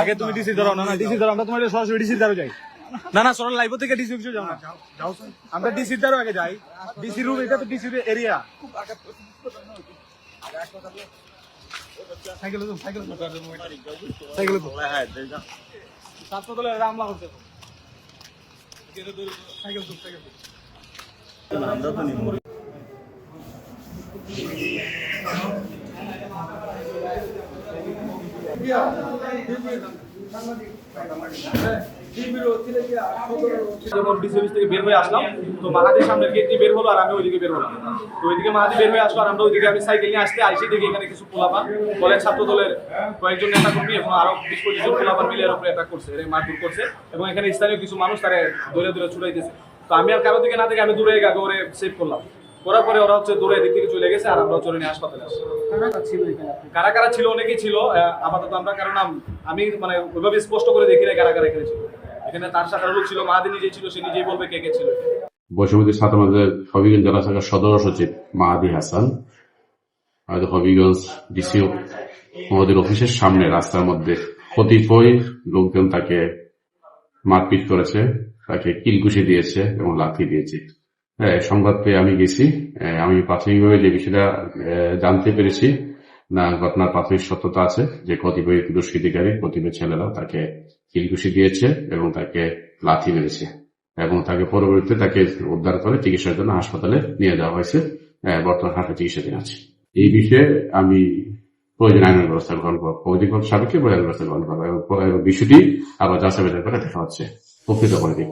আগে তুমি ডিসি ধরো না, ডিসি ধরো, আমরা তোমার সরাসরি ডিসির দ্বারা যাই। না সরাসরি লাইভ থেকে ডিসি অফিসে যাও না, আমরা ডিসির দ্বারা আগে যাই। ডিসি রুম, এটা তো ডিসির এরিয়া। সাইকেলে তো ছাত্র দলের হামলা করছে। সাইকেল আমরা তো নিব বের হয়ে আসলাম, তো মাহাদির সামনের গেট দিয়ে বের হলো আর আমি ওইদিকে বের হলাম। তো ওইদিকে মাহাদি বের হয়ে আসলো আর আমরা ওইদিকে, আমি সাইকেল নিয়ে আসতে আইসি দেখি এখানে কিছু পোলাপান দলের ছাত্র দলের কয়েকজন নেতা কর্মী এবং আরো 20-25 জন পোলাপান মিলে এর উপরে অ্যাটাক করছে, মারধর করছে এবং এখানে স্থানীয় কিছু মানুষ তারা দৌড়ে ছুটাইতেছে। তো আমি আর কারো দিকে না দেখে আমি দূরে আগে ওরে সেভ করলাম। করার পরে ওরা হচ্ছে দৌড়ে এদিক থেকে চলে গেছে আর আমরা চলে নিয়ে হাসপাতালে আসছি। কারা কারা ছিল, অনেকেই ছিল আপাতত আমরা, কারণ আমি মানে ওইভাবে স্পষ্ট করে দেখি না কারা কারা এখানে ছিল। এখানে তার সাথে লোক ছিল, মাহাদি নিজেই ছিল, সে নিজেই বলবে কে কে ছিল। বৈষম্য ছাত্রদের হবিগঞ্জ জেলা শাখার সদর সচিব মাহাদি হাসান আমাদের হবিগঞ্জ ডিসি মহোদয়ের অফিসের সামনে রাস্তার মধ্যে কতিপয় লোকজন তাকে মারপিট করেছে, তাকে কিলঘুষি দিয়েছে এবং লাথি দিয়েছে। সংবাদ পেয়ে আমি গেছি। আমি প্রাথমিকভাবে যে বিষয়টা জানতে পেরেছি, না ঘটনার প্রাথমিক সত্যতা আছে যে কতিপয় দুষ্কৃতিকারী, কতিপয় ছেলেরা তাকে কিলঘুষি দিয়েছে এবং তাকে লাথি মেরেছে এবং তাকে পরবর্তীতে তাকে উদ্ধার করে চিকিৎসার জন্য হাসপাতালে নিয়ে যাওয়া হয়েছে। বর্তমান হাসপাতালে চিকিৎসাধীন আছে। এই বিষয়ে আমি প্রয়োজন আইনের ব্যবস্থা গ্রহণ করবো, অধিকর সাপেক্ষে আইনের ব্যবস্থা গ্রহণ করবো এবং বিষয়টি আবার যাচাই বাছাই করে দেখা হচ্ছে প্রকৃত পরিদিক।